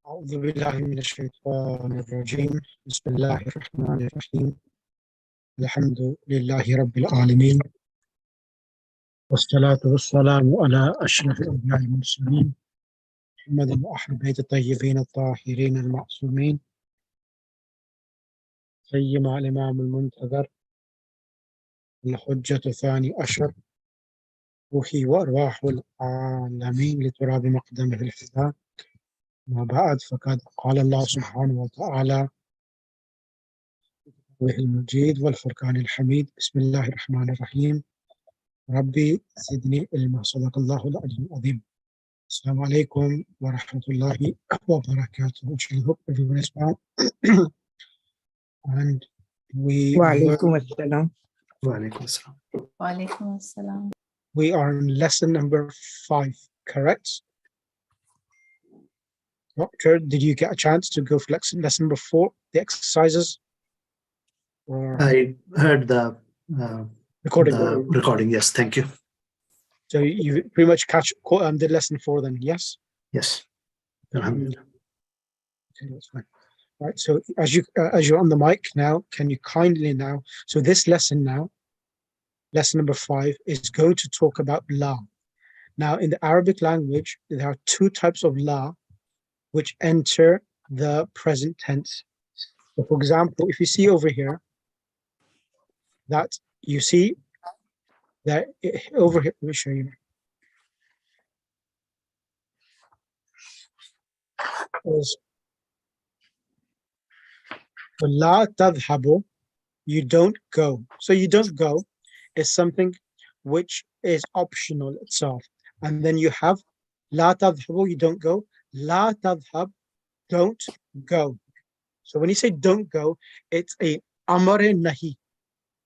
أعوذ بالله من الشيطان الرجيم بسم الله الرحمن الرحيم الحمد لله رب العالمين والصلاة والسلام على أشرف الأنبياء والمرسلين محمد وأهل بيت الطيبين الطاهرين المعصومين سيما الإمام المنتظر الحجة الثاني عشر روحي وأرواح العالمين لتراب مقدمه الفداء. ما بعد فقد قال الله سبحانه وتعالى المجيد والفرقان الحميد بسم الله الرحمن الرحيم ربي زدني علما صدق الله العلي العظيم. Assalamu alaikum wa rahmatullahi wa barakatuh. I hope everyone is well. And we are in lesson number 5, correct? Doctor, did you get a chance to go for lesson number 4, the exercises? Or I heard the recording. Yes, thank you. So you pretty much did lesson 4 then, yes? Yes. Alhamdulillah. Okay, that's fine. All right, so as you're on the mic now, can you kindly now, so this lesson now, lesson number 5, is going to talk about la. Now, in the Arabic language, there are 2 types of la which enter the present tense. So for example, if you see over here, that you see that over here, let me show you. La tadhabu, you don't go. So you don't go is something which is optional itself. And then you have la tadhabu, you don't go. La tadhab, don't go. So when you say don't go, it's a amar nahi.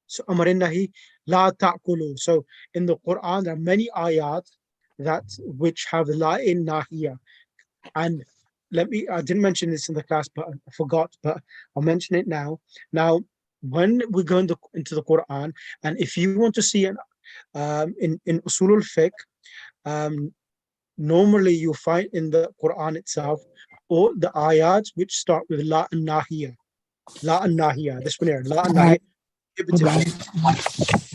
So amar nahi, la ta'kulu. So in the Quran, there are many ayat which have la in nahiya. And I didn't mention this in the class, but I forgot, but I'll mention it now. Now, when we go into the Quran, and if you want to see in Usulul Fiqh, normally you find in the Quran itself all the ayats which start with la and nahiya. La and nahiya, this one here, la and nahiya.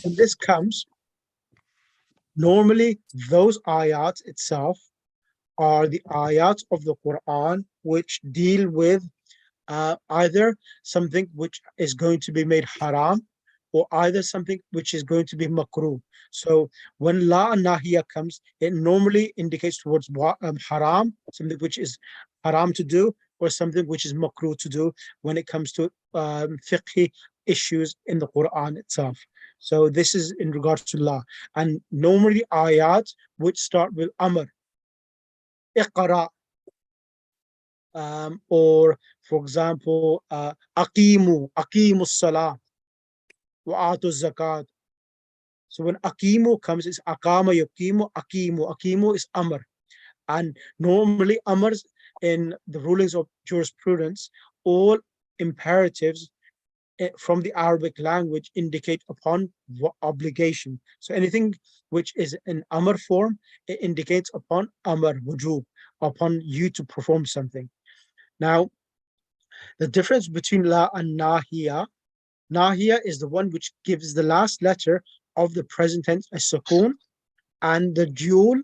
When this comes, normally those ayats itself are the ayats of the Quran which deal with either something which is going to be made haram or either something which is going to be makruh. So when la and nahiya comes, it normally indicates towards haram, something which is haram to do, or something which is makruh to do when it comes to fiqh issues in the Quran itself. So this is in regards to la. And normally ayat which start with amr, iqra, or for example, aqimu salah wa atu zakat. So when aqimu comes, it's aqama yuqimu, aqimu is amr. And normally amrs in the rulings of jurisprudence, all imperatives from the Arabic language indicate upon obligation. So anything which is in amr form, it indicates upon amr, wujub, upon you to perform something. Now, the difference between la and nahiya is the one which gives the last letter of the present tense a sukun, and the dual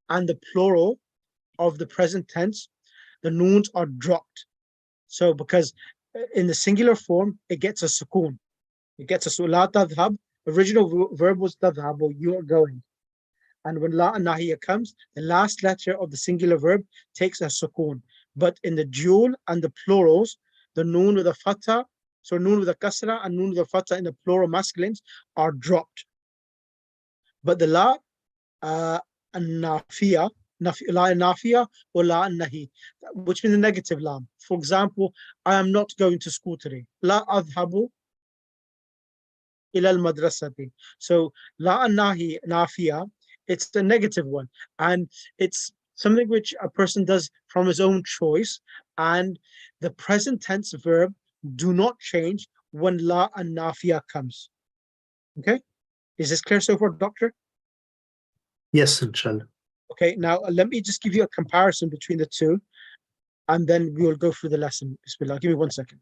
and the plural of the present tense, the noons are dropped. So because in the singular form, it gets a sukun. It gets a la tadhhab. Original verb was tadhhabu, you are going. And when la and nahiya comes, the last letter of the singular verb takes a sukun. But in the dual and the plurals, the noon with a fatha, so noon with a kasra and noon with a fatha in the plural masculines are dropped. But the la nafiya, la nafiya or la nahi, which means the negative lam. For example, I am not going to school today. La adhabu ila al-madrasati. So la nahi nafiya, it's the negative one, and it's something which a person does from his own choice, and the present tense verb do not change when la and nafiya comes. Okay, is this clear so far, doctor? Yes, inshallah. Okay, now let me just give you a comparison between the two. and then we will go through the lesson. Bismillah. Give me 1 second.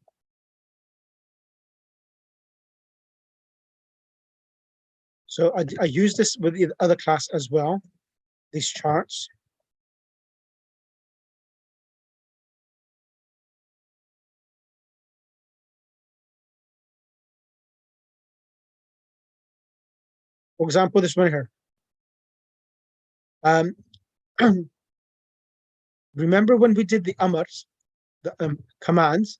So I use this with the other class as well, these charts. For example, this one here. Remember when we did the amrs, the commands,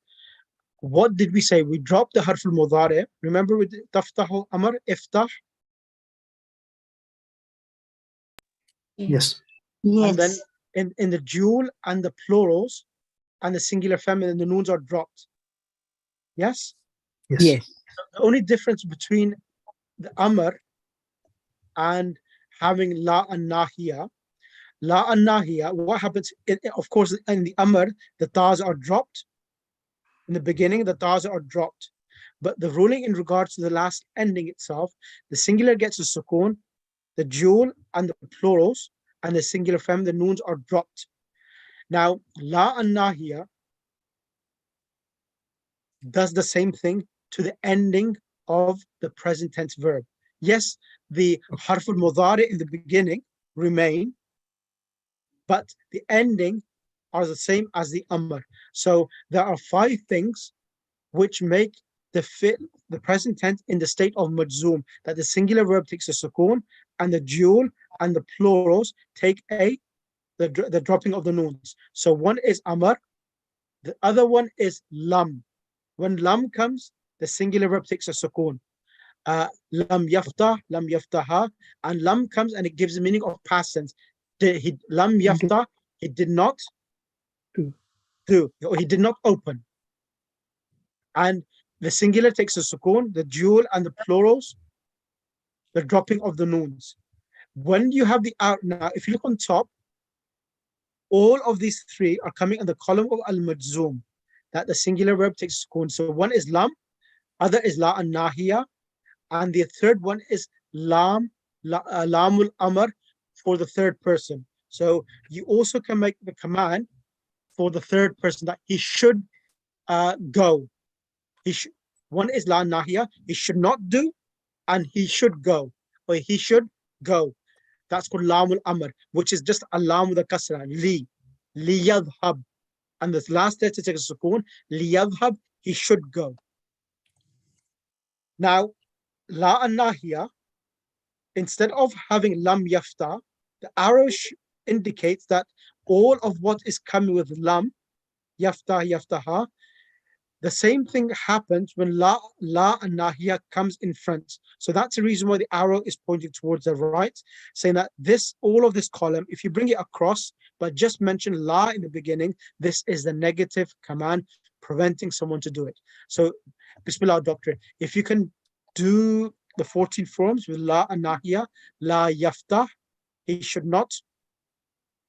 what did we say? We dropped the harf al-mudari. Remember with taftahu amr, iftah? Yes. And then in the dual and the plurals and the singular feminine, the noons are dropped. Yes? Yes. The only difference between the amr and having la and nahiya, la and nahiya, what happens? Of course, in the amr, the ta's are dropped. In the beginning, the ta's are dropped. But the ruling in regards to the last ending itself, the singular gets a sukoon, the dual and the plurals, and the singular feminine, the noons are dropped. Now, la and nahiya does the same thing to the ending of the present tense verb. Yes, the harf al-mudari in the beginning remain, but the ending are the same as the amr. So there are 5 things which make the present tense in the state of majzoom, that the singular verb takes a sukoon and the dual and the plurals take the dropping of the noons. So one is amr, the other one is lam. When lam comes, the singular verb takes a sukoon. Lam yaftah, lam yaftaha, and lam comes and it gives the meaning of past tense. Lam yaftah, he did not do, or he did not open. And the singular takes a sukoon, the dual and the plurals, the dropping of the noons. When you have the out now, if you look on top, all of these 3 are coming in the column of al-majzoom, that the singular verb takes sukoon. So one is lam, other is la and nahiya, and the third one is lamul amr for the third person. So you also can make the command for the third person that he should go. One is la nahiya, he should not do, and he should go, or he should go. That's called lamul amr, which is just a lam with a kasra, li yadhhab. And this last letter takes a sukoon, li yadhhab, he should go. Now, la and nahiya, instead of having lam yafta, the arrow indicates that all of what is coming with lam, yafta, yaftaha, the same thing happens when la and nahiya comes in front. So that's the reason why the arrow is pointing towards the right, saying that all of this column, if you bring it across, but just mention la in the beginning, this is the negative command preventing someone to do it. So, Bismillah, doctor, if you can do the 14 forms with la and nahiya, la yaftah, he should not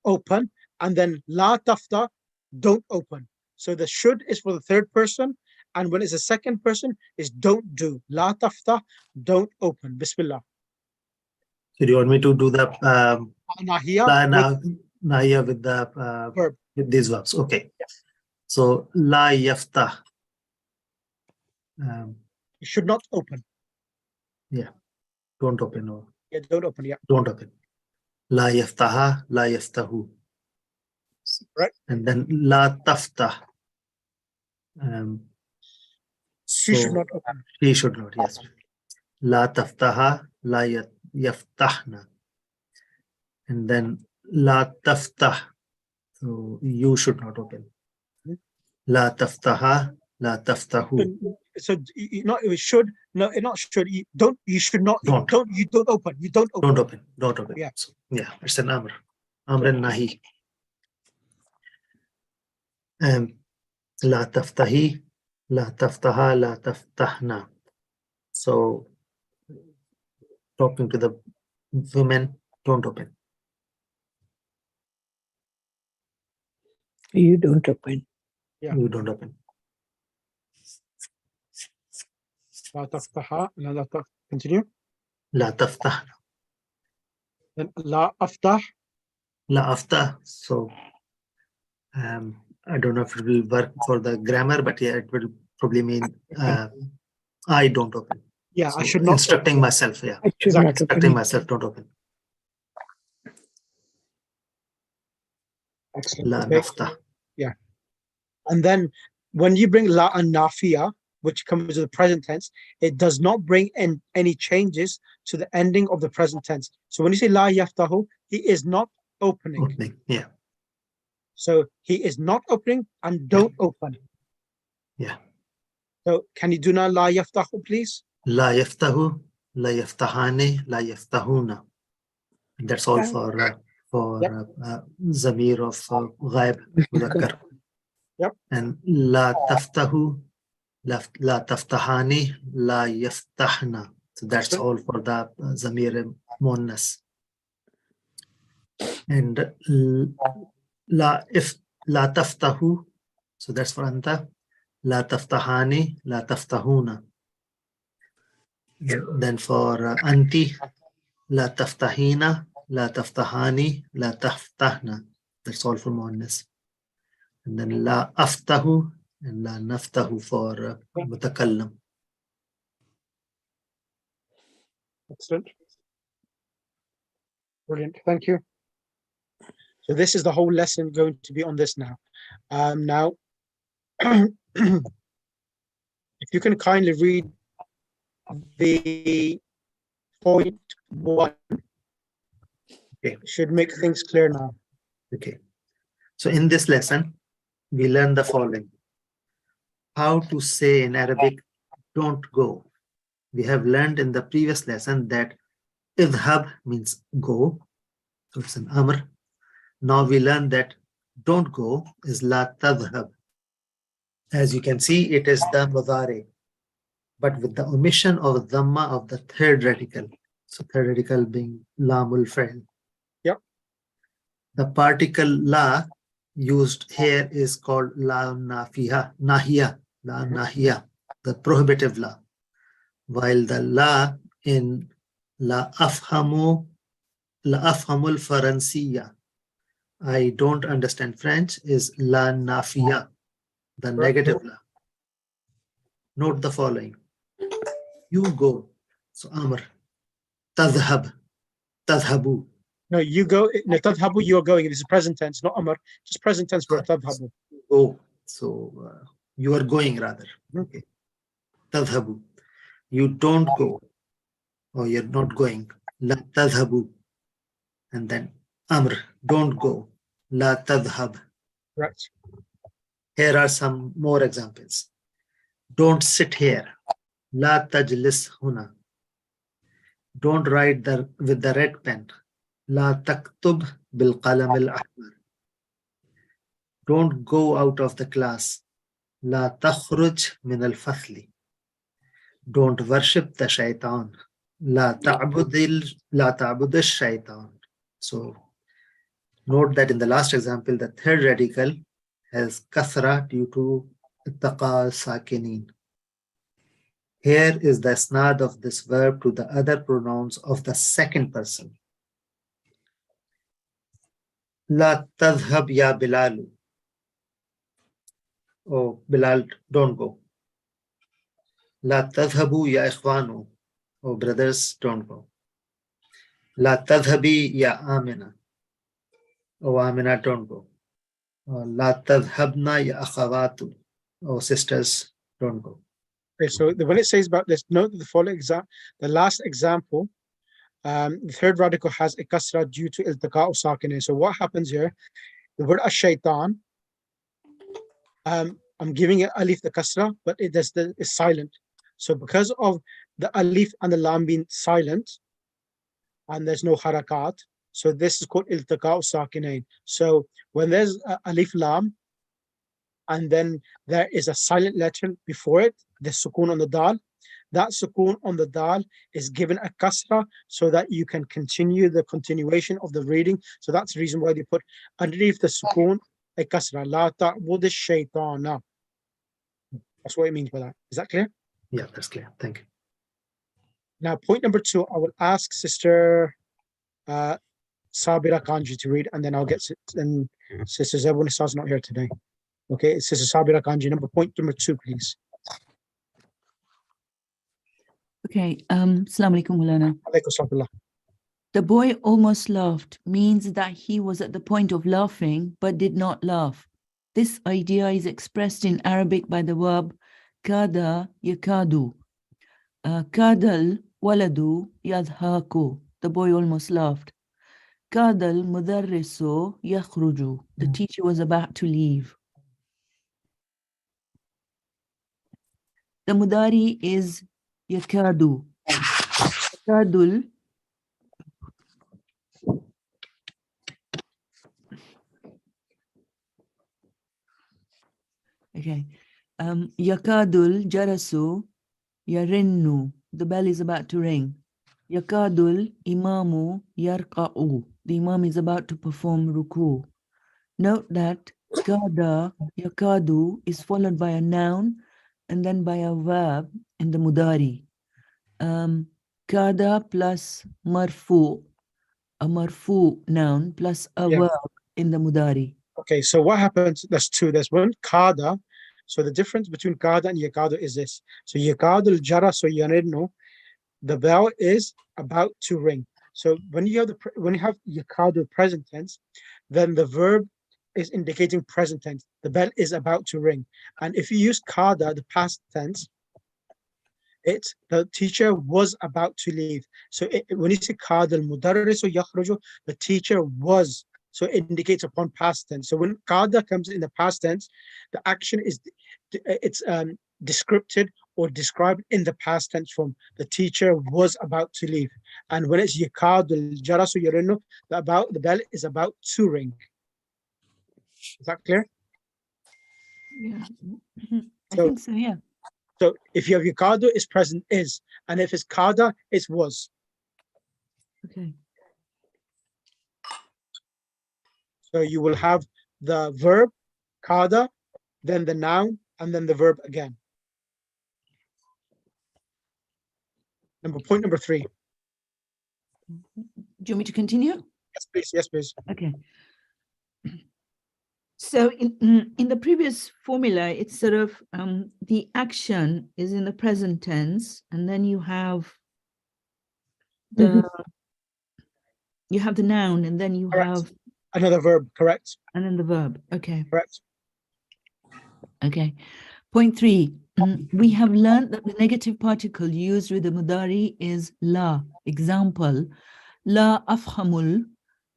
open, and then la taftah, don't open. So the should is for the third person, and when it's a second person, is don't do. La taftah, don't open. Bismillah. So do you want me to do the nahiya with the verb, with these verbs? Okay. Yes. So la yaftah. You should not open. Yeah. Don't open. No. Yeah, don't open. Yeah. Don't open. La yaftaha, la yaftahu. Right. And then la taftah. She should not open. She should not, yes. La taftaha, la yaftahna. And then la taftah. So you should not open. La taftaha, la taftahu. So it should, no, not should. You should not. Don't open. You don't open. Don't open. Yeah. So, yeah, it's an amr. Amr and nahi. La taftahi, la taftaha, la taftahna. So talking to the women, don't open. You don't open. Yeah. You don't open. La taftaha, la taftah. Continue. La taftah. Then la aftah. La aftah. So I don't know if it will work for the grammar, but yeah, it will probably mean I don't open. Yeah, So I should not. instructing myself, yeah. I should not Instructing open. myself, don't open. Excellent. La Okay. naftah. And then when you bring la and nafiya, which comes with the present tense, it does not bring in any changes to the ending of the present tense. So when you say la yaftahu, he is not opening. Opening, yeah. So he is not opening and don't open. Yeah. So can you do now la yaftahu, please? La yaftahu, la yaftahani, la yaftahuna. And that's all for Yep. zamir of ghaib, mudhakkar. Yep. And la taftahu, la taftahani, la yaftahna. So that's all for the zamir muannas. And la taftahu, so that's for anta. La taftahani, la taftahuna. Then for anti, la taftahina, la taftahani, la taftahna. That's all for muannas. And then la aftahu and la naftahu for mutakallam. Excellent. Brilliant. Thank you. So this is the whole lesson going to be on this now. Now, if you can kindly read the point 1, Okay. Should make things clear now. Okay. So in this lesson, we learn the following. How to say in Arabic, don't go. We have learned in the previous lesson that idhab means go. So it's an amr. Now we learn that don't go is la tadhhab. As you can see, it is the mudari, but with the omission of dhamma of the third radical. So third radical being lamul fa'il. Yep. The particle la used here is called la nafiha, nahiya, la nahiya, the prohibitive la. While the la in la afhamul faransiya, I don't understand French, is la nafiya, the negative la. Note the following. You go. So amr. Tadhhab. Tadhhabu. No, you go. No, tadhabu, you're going. This is present tense, not amr. Just present tense for tadhabu. Go. So you are going rather. Okay. Tadhhabu. You don't go. Or you're not going. La tadhhabu. And then amr. Don't go. La tadhhab. Right. Here are some more examples. Don't sit here. La tajlis huna. Don't write with the red pen. La taktub bil qalam al ahmar. Don't go out of the class. La takhruj min al fathli. Don't worship the shaitan. La ta'bud al shaitan. So note that in the last example, the third radical has kasra due to ittaqa sakinin. Here is the isnad of this verb to the other pronouns of the second person. La tadhhab ya Bilal. Oh, Bilal, don't go. La tadhhabu ya ikhwanu. Oh, brothers, don't go. La tadhhabi ya Amina. Oh, Amina, don't go. La tadhhabna ya akhawatu. Oh, sisters, don't go. Okay, so when it says about this, note that the following the last example, the third radical has a kasra due to iltiqa'u sakinin. So what happens here? The word ash-shaytan, I'm giving it alif the kasra, but it's silent. So because of the alif and the lam being silent, and there's no harakat, so this is called iltiqa'u sakinain. So when there's alif lam, and then there is a silent letter before it, the sukoon on the dal. That sukoon on the dal is given a kasra so that you can continue the continuation of the reading. So that's the reason why they put underneath the sukoon a kasra. La ta'bud ash-shaytana. That's what it means by that. Is that clear? Yeah, that's clear. Thank you. Now, point number 2, I will ask Sister Sabira Kanji to read, and then I'll get and Sister Zebun is not here today. Okay, it says Sabira Kanji. Point number 2, please. Okay, Assalamu alaikum, Mulana. Alaykum salam. The boy almost laughed means that he was at the point of laughing but did not laugh. This idea is expressed in Arabic by the verb kada yakadu. Kadal waladu yadhaku. The boy almost laughed. Kadal mudarrisu yakhruju. The teacher was about to leave. The mudari is yakadu. Yakadul. Okay. Yakadul jarasu yarinnu. The bell is about to ring. Yakadul imamu yarqa'u. The imam is about to perform ruku. Note that kada yakadu is followed by a noun and then by a verb in the mudari. Kada plus marfu, a marfu noun plus a verb in the mudari. Okay, so what happens? There's two. There's one, kada. So the difference between kada and yakadu is this. So yakadu jara, so yarinnu, the bell is about to ring. So when you have yakadu present tense, then the verb is indicating present tense. The bell is about to ring. And if you use kada, the past tense, it's the teacher was about to leave. So when you say kada al-mudarrisu yakhruju, the teacher was. So it indicates upon past tense. So when kada comes in the past tense, the action is descripted or described in the past tense form. The teacher was about to leave. And when it's yakadul jarasu yarinnu, the bell is about to ring. Is that clear? Yeah. I think so, yeah. So if you have yakadu, it's present is. And if it's kada, it's was. Okay. So you will have the verb, kada, then the noun, and then the verb again. Point number 3. Do you want me to continue? Yes, please. Yes, please. Okay. So in the previous formula, it's sort of the action is in the present tense, and then you have the noun, and then you Correct. have Another verb, correct? and then the verb. Okay. Correct. Okay. Point 3. We have learned that the negative particle used with the mudari is la. Example, la afhamul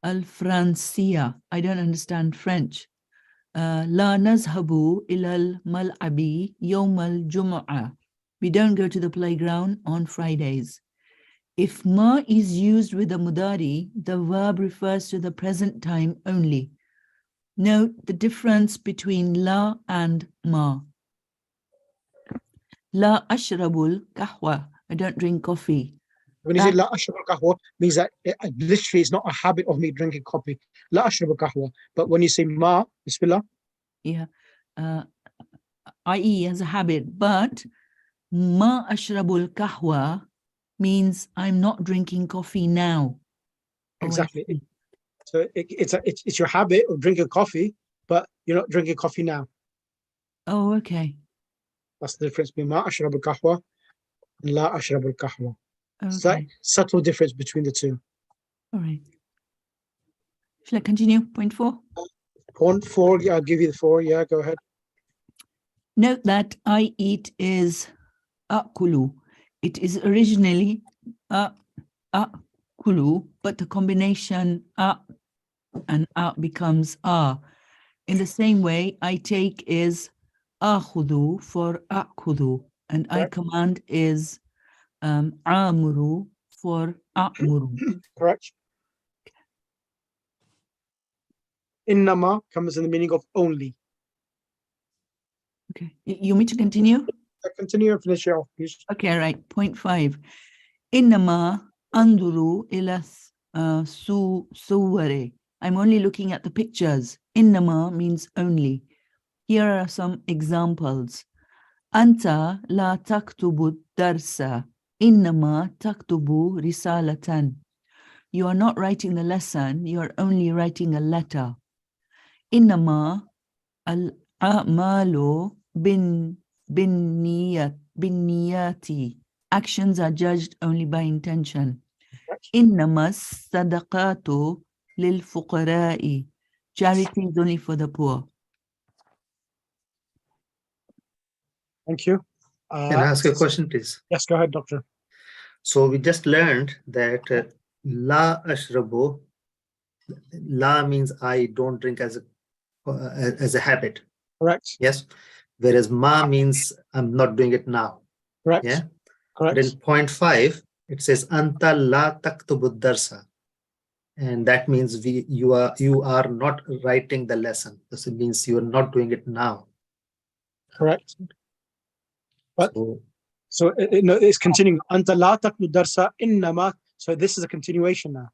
al-Francia. I don't understand French. La nazhabu ilal mal'abi yawm al-jum'ah. We don't go to the playground on Fridays. If ma is used with the mudari, the verb refers to the present time only. Note the difference between la and ma. La ashrabul kahwa. I don't drink coffee. When you say la ashrab al-kahwa, means that literally it's not a habit of me drinking coffee. La ashrab al-kahwa. But when you say ma, bismillah. Yeah. I.e. as a habit, but ma ashrabul kahwa means I'm not drinking coffee now. Exactly. So it's your habit of drinking coffee, but you're not drinking coffee now. Oh, okay. That's the difference between ma ashrab al-kahwa and la ashrab al-kahwa. Okay. Slight, subtle difference between the two. All right. Shall I continue? Point 4. Point 4, yeah, I'll give you the 4. Yeah, go ahead. Note that I eat is akulu. It is originally akulu, but the combination and becomes In the same way, I take is akhudu for akhudu, and I command is amuru for amuru. Correct. Innama comes in the meaning of only. Okay. You want me to continue? Continue and finish it off, please. Okay, right. Point 5. Innama anduru ila suware. I'm only looking at the pictures. Innama means only. Here are some examples. Anta la taktubu darsa. Innama taktubu risalatan. You are not writing the lesson, you are only writing a letter. Innama A'malu binniyati. Actions are judged only by intention. Innamas sadaqatu lil fuqara'i. Charity is only for the poor. Thank you. Can I ask you a question, please? Yes, go ahead, doctor. So we just learned that la ashrabu, la means I don't drink as a habit. Correct. Yes. Whereas ma means I'm not doing it now. Correct. Yeah. Correct. But in point 5, it says anta la taktubu darsa. And that means you are not writing the lesson. This means you are not doing it now. Correct. But so it's continuing. Anta la taqdu darsa innama. So this is a continuation now.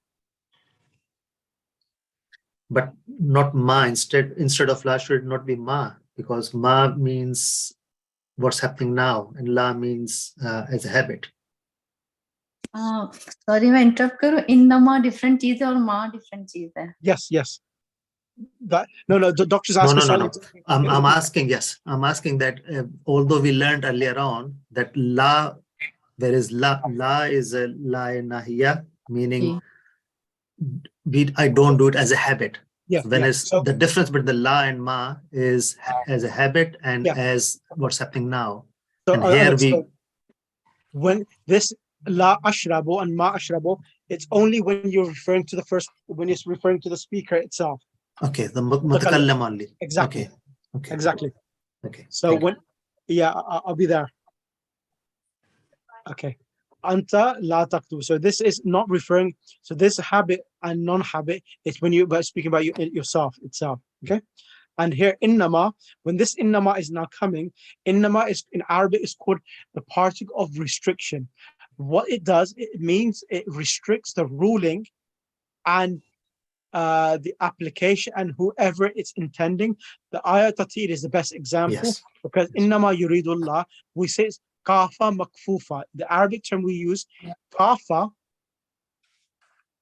But not ma. Instead of la, should it not be ma? Because ma means what's happening now, and la means as a habit. Sorry, मैं interrupt करूँ. Innama different चीज़ है और ma different चीज़ है. Yes, yes. That no. The doctor's asking. No. I'm asking. Yes, I'm asking that although we learned earlier on that la, there is la is a la nahiya, meaning I don't do it as a habit. Yeah. So the difference between the la and ma is as a habit and as what's happening now. So, and here when this la ashrabu and ma ashrabu, it's only when you're referring to the first, when it's referring to the speaker itself. Okay, the mutakallim only. Exactly. Okay. Exactly. Okay. So I'll be there. Okay. Anta la taktu. So this is not referring. So this habit and non-habit, it's when you're speaking about yourself itself. Okay. And here innama, when this innama is now coming, innama is in Arabic is called the particle of restriction. What it does, it means it restricts the ruling and the application and whoever it's intending. The ayat tatir is the best example because innama yuridullah, we say it's kafa makfufa. The Arabic term we use, kafa,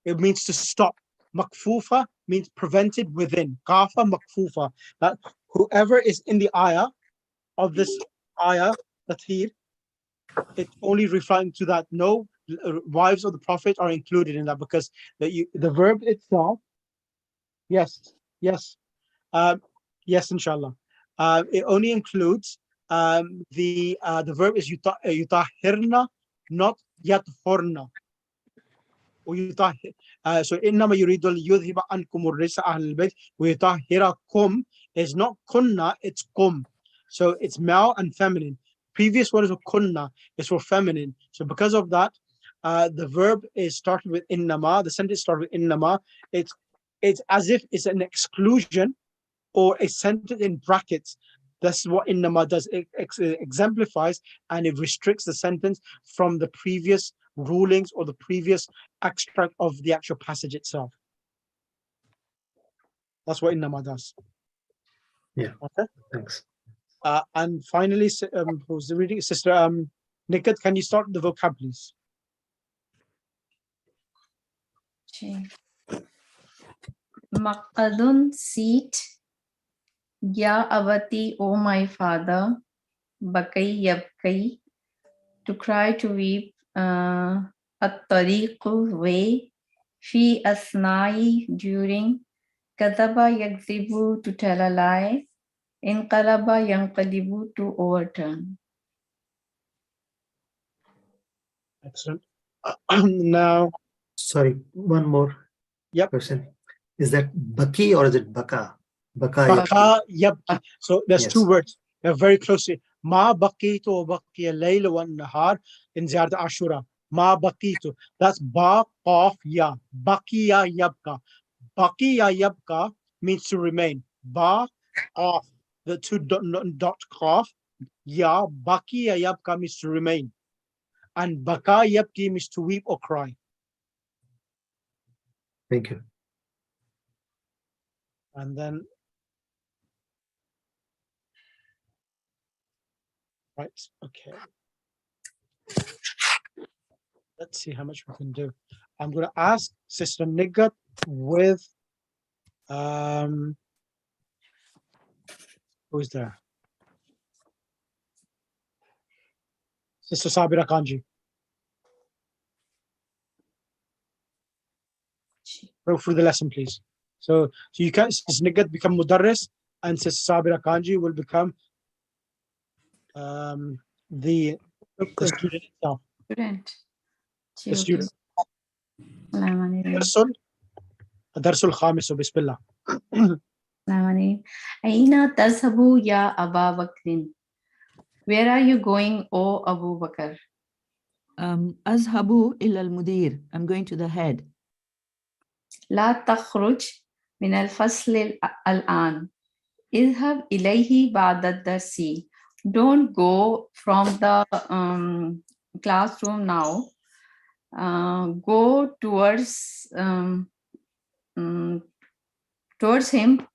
it means to stop. Makfufa means prevented within. Kafa makfufa. That whoever is in the ayah of this ayah tatir, it's only referring to that. No wives of the Prophet are included in that because the verb itself. Yes, inshallah. It only includes the verb is yutahirna, not yathurna. So innama yuridul yudhiba ankum ar-rijsa ahlul bayt wa yutahhirakum is not kunna, it's kum. So it's male and feminine. Previous one is kunna, is for feminine. So because of that, the verb is started with innama. The sentence started with innama. It's as if it's an exclusion or a sentence in brackets. That's what innama does. It exemplifies and it restricts the sentence from the previous rulings or the previous extract of the actual passage itself. That's what innama does. Yeah. Okay. Thanks. And finally, who's the reading? Sister Nikat, can you start the vocab, please? Maqadun, seat. Ya Avati, O my father. Bakai Yabkai, to cry, to weep. At-tariqu, way. Fi asnai, during. Kadaba yakzibu, to tell a lie. Inqalaba yanqalibu, to overturn. Excellent. Now, sorry, one more question. Is that baki or is it baka? Baka yabki. So there's two words. They're very closely. Ma baqitu wa baqiya layla wa nahar in Ziyarat Ashura. Ma baqitu. That's ba qaf ya. Baqiya yabka. Baqiya yabka means to remain. Ba qaf. The two dot qaf. Ya baqiya yabka means to remain. And baka yabki means to weep or cry. Thank you. And then right, okay. Let's see how much we can do. I'm going to ask Sister Nigat with Who is there? Sister Sabira Kanji. Go through the lesson, please. So you can, Sister Nigat become Mudarris, and Sister Sabira Kanji will become the student itself. Student. The student. Bismillahirrahmanirrahim. الدرس الخامس بسم الله. Bismillahirrahmanirrahim. Aina tazhabu ya Aba Bakrin? Where are you going, O Abu Bakr? أذهب إلى المدير. I'm going to the head. لا تخرج من الفصل الآن. اذهب إليه بعد الدرس. Don't go from the classroom now. Go towards him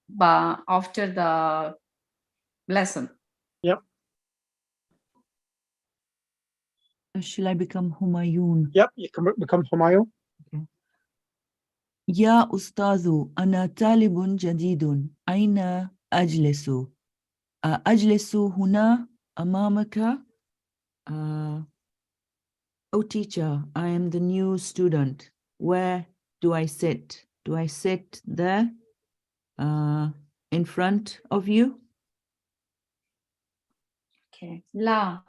after the lesson. Yep. Shall I become Humayun? Yep, you can become Humayun. يا أستاذ أنا طالب جديد أين أجلس؟ أجلس هنا أمامك. Oh teacher, I am the new student. Where do I sit? Do I sit there in front of you? Okay. لا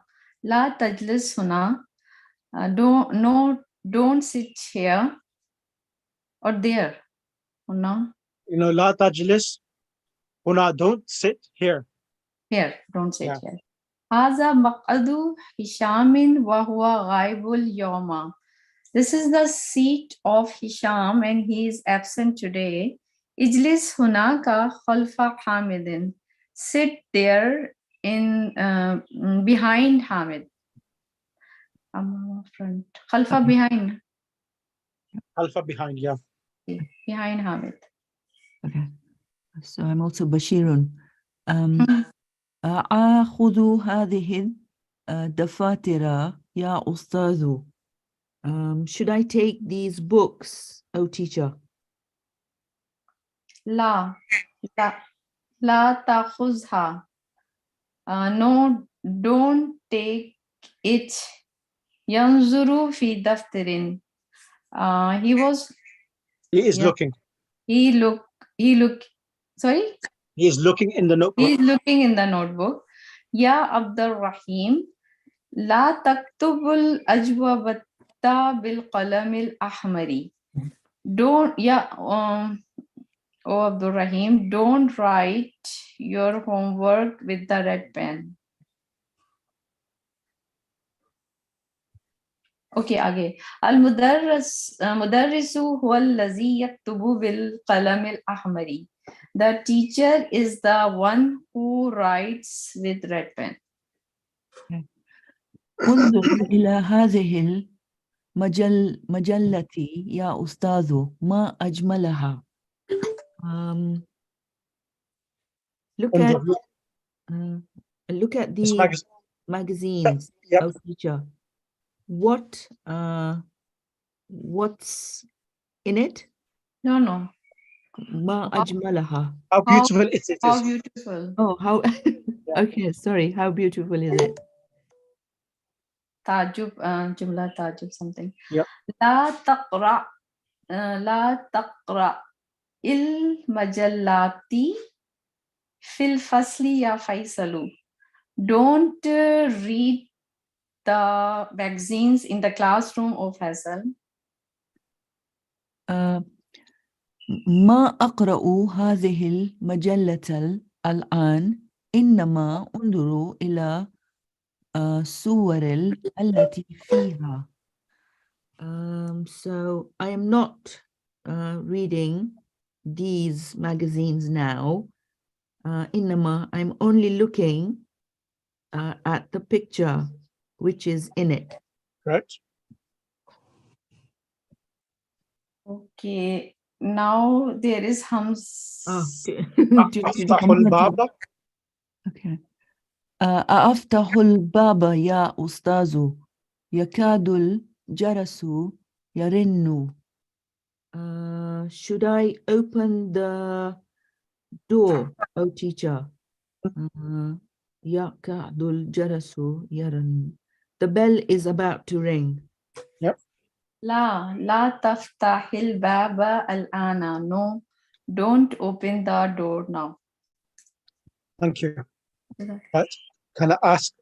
تجلس هنا. Don't sit here or there. هنا. You know, لا تجلس هنا, don't sit here. Here, don't sit Yeah. here. هذا مقعد هشام وهو غائب اليوم. This is the seat of Hisham and he is absent today. اجلس هناك خلف حامد. Sit there in behind Hamid. Front. خلف behind. Alpha behind, yeah. Behind Hamid. Okay. So I'm also Bashirun. آخذ هذه الدفاتر يا أستاذ. Should I take these books, oh teacher? لا تأخذها. No, don't take it. ينظر في دفتر. He is looking. Sorry? He is looking in the notebook. He is looking in the notebook. يا عبد الرحيم لا تكتب الأجوبة بالقلم الأحمر. Don't, oh Abdul Rahim, don't write your homework with the red pen. Okay, आगे. المدرس هو الذي يكتب بالقلم الأحمر. The teacher is the one who writes with red pen. انظر إلى هذه المجلة يا أستاذ ما أجملها. Look at the magazines, Yep. oh teacher. What's in it? No. ما أجملها. How beautiful it is. How beautiful. Oh, how okay, sorry. How beautiful is it? تعجب, جملة تعجب something. Yep. لا تقرأ المجلات في الفصل يا فيصل. Don't read the magazines in the classroom of Faisal. ما أقرأ هذه المجلة الآن إنما أنظر إلى الصور التي فيها. So I am not reading these magazines now. إنما, I'm only looking at the picture which is in it. Right. Okay, now there is Hams. أفتح الباب. Okay. أفتح الباب يا أستاذ يكاد الجرس يرن. Should I open the door, oh teacher? يقعد الجرس يرن. The bell is about to ring. لا تفتح الباب الآن. No, don't open the door now. Thank you. Right. Can I ask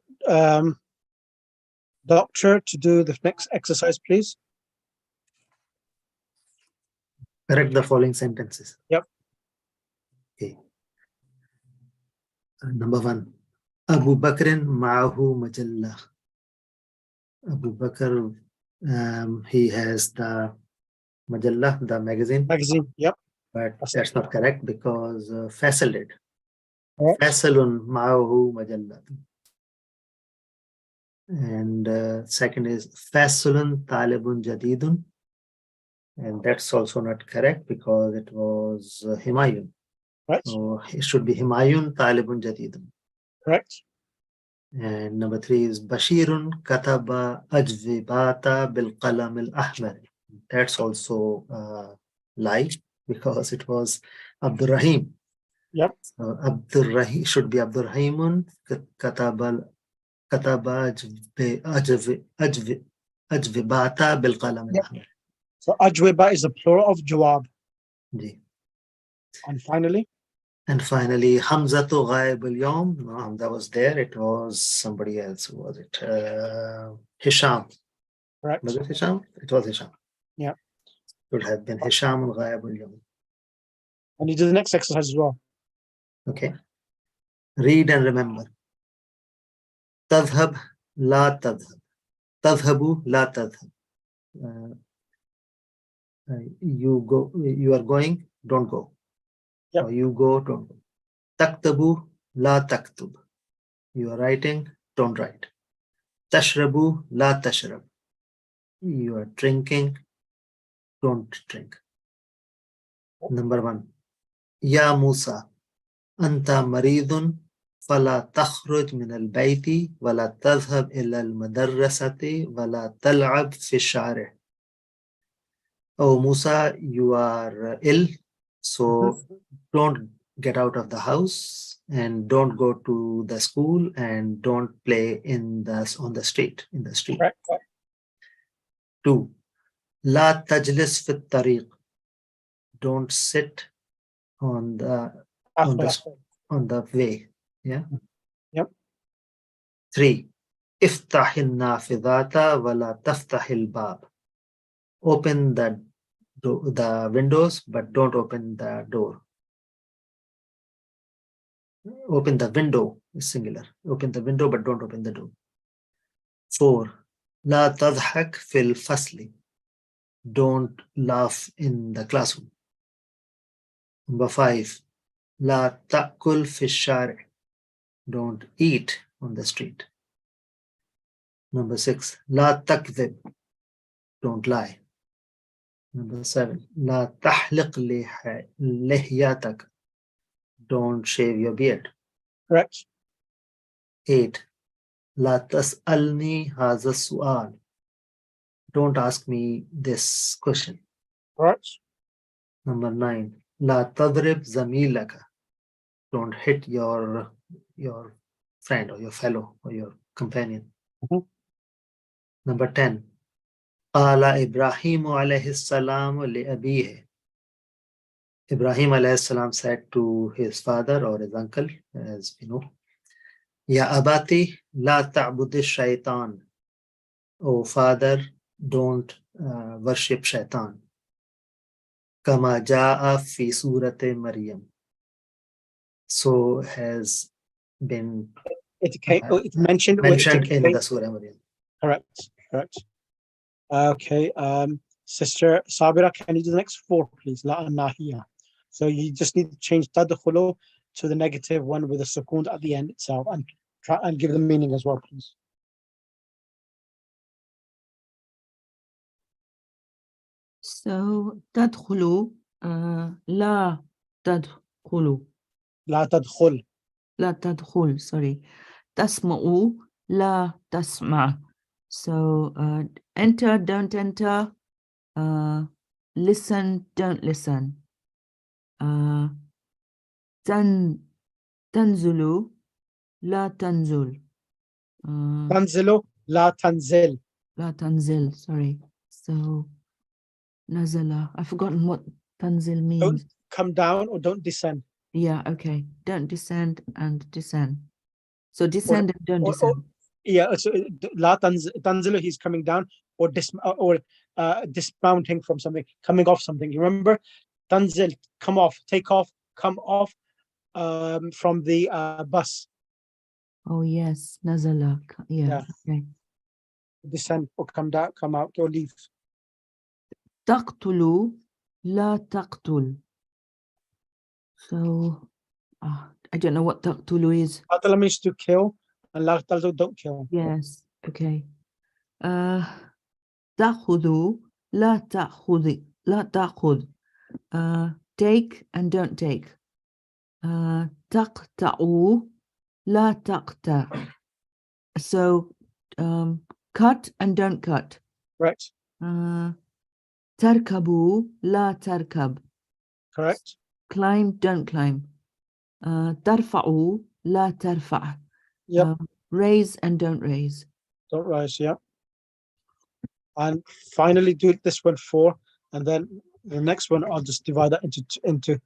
Doctor to do the next exercise, please? Correct the following sentences. Yep. Okay. Number 1. Abu Bakrin ma'ahu majalla. Abu Bakr, he has the majalla, the magazine. Magazine. Yep. But that's not correct because Faisal did. Correct. Faisalun ma'ahu majalla. And second is Faisalun talibun jadidun. And that's also not correct because it was Himayun. Right. So it should be Himayun talibun jadidun. Correct. And number 3 is Bashirun kataba ajvibata bil qalam al ahmar. That's also lie because it was Abdul Rahim. Yep. So Abdul Rahim should be Abdul Rahimun kataba ajvibata bil qalam al ahmar. So ajwiba is the plural of jawab. Ji. And finally, Hamzatu ghaib al-yawm. No, Hamza was there. It was somebody else. Who was it? Hisham. correct. Was it Hisham? It was Hisham. Yeah. It would have been Hisham ghaib al-yawm. And you do the next exercise as well. Okay. Read and remember. Tadhhab la tadhhab. Tadhhabu la tadhhab. You go. You are going. Don't go. Yep. Or you go. Don't go. Taktabu la taktub. You are writing. Don't write. Tashrabu la tashrab. You are drinking. Don't drink. Number 1. Ya Musa, anta maridun fala takhruj min al-bayti wala tadhhab ila al-madrasati wala tal'ab fi ash-shari'. Oh Musa, you are ill, so don't get out of the house and don't go to the school and don't play on the street. Correct. 2. La tajlis fi at-tariq. Don't sit on the way. Yeah. Yep. 3. افتح النافذات ولا تفتح الباب. Open the windows but don't open the door. Open the window is singular. Open the window but don't open the door. 4. لا تضحك في الفصل. Don't laugh in the classroom. Number 5. لا تأكل في الشارع. Don't eat on the street. Number 6. لا تكذب. Don't lie. Number 7. لا تحلق لحياتك. Don't shave your beard. Correct. 8. لا تسألني هذا السؤال. Don't ask me this question. Correct. Number 9. لا تضرب زميلك. Don't hit your friend or your fellow or your companion. Number 10. قال إبراهيم عليه السلام لأبيه. Ibrahim alayhi salam said to his father or his uncle, as we know, Ya abati la ta'budi shaitan. Oh father, don't worship shaitan. Kama ja'a fi surate Maryam. So has been It mentioned in the Surah Maryam. Correct. Correct. Okay. Sister Sabira, can you do the next 4, please? La nahiya. So you just need to change tadkhulu to the negative one with a sukoon at the end itself and try and give the meaning as well, please. So تدخلوا لا تدخلوا. La tadkhul. لا تدخل, sorry. تسمعوا لا تسمع. So enter, don't enter. Listen, don't listen. تنزلوا لا تنزل. تنزل لا تنزل. لا تنزل, sorry. So, nazala. I've forgotten what tanzil Don't means. come down or don't descend. Yeah, okay. Don't descend and descend. So descend and don't or- descend. Yeah, so لا تنزل, he's coming down, or dismounting from something, coming off something. You remember? Tanzil, come off, take off, come off from the bus. Oh, yes. Nazala. Yeah, Yeah. okay. Descend or come down, come out or leave. تقتل لا تقتل. So, I don't know what taqtulu is. Qatala means to kill, and la taqtulu, don't kill. Yes, okay. تأخذ لا تأخذ لا تأخذ. Take and don't take. تقطع لا تقطع. So, cut and don't cut. Correct. تركب لا تركب. Correct. Climb, don't climb. ترفع لا ترفع. Yep. Raise and don't raise. Don't rise. Yeah. And finally, do this one 4, and then the next one I'll just divide that into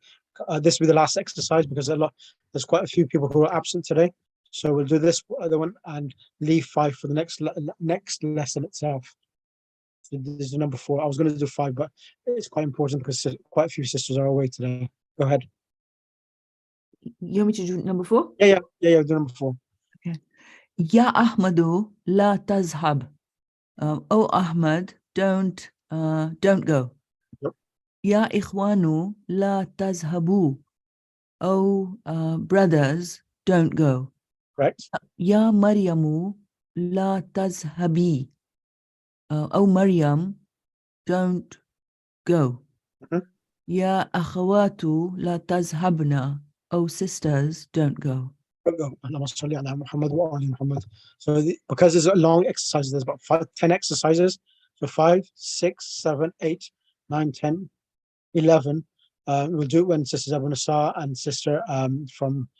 this will be the last exercise, because there's quite a few people who are absent today. So we'll do this other one and leave 5 for the next lesson itself. So this is number 4. I was going to do 5, but it's quite important because quite a few sisters are away today. Go ahead. You want me to do number 4? Yeah. Do number 4. Ya Ahmadu la tazhab. Oh Ahmad, don't go. Yep. Ya Ikhwanu la tazhabu. Oh brothers, don't go. Correct. Ya Maryamu la tazhabi. Oh Maryam, don't go. Mhm. Ya akhawatu la tazhabna. Oh sisters, don't go. So because there's a long exercise, there's about 10 exercises. So 5, 6, 7, 8, 9, 10, 11. We'll do it when Sister Abu Nasa and Sister from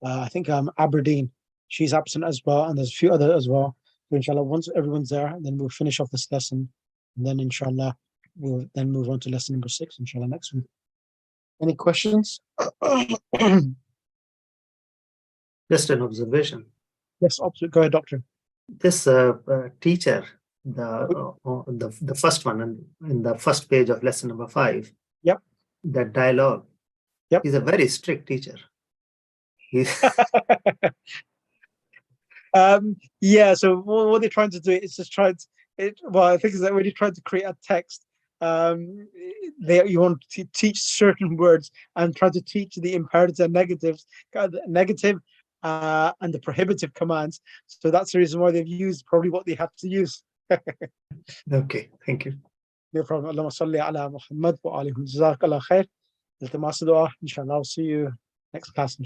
I think Aberdeen, she's absent as well, and there's a few other as well. So inshallah, once everyone's there, then we'll finish off this lesson, and then inshallah we'll then move on to lesson number 6 inshallah next week. Any questions? Just an observation. Yes, go ahead, doctor. This teacher, the first one in the first page of lesson number 5. Yep. That dialogue. Yep. He's a very strict teacher. Yeah, so what they're trying to do is just try to, well, I think is that when you're trying to create a text, you want to teach certain words and try to teach the imperatives and negatives, negative and the prohibitive commands. So that's the reason why they've used probably what they have to use. Okay, thank you. No problem. Allahumma salli ala Muhammad wa alihi. Jazakallah khair. Inshallah, I'll see you next class.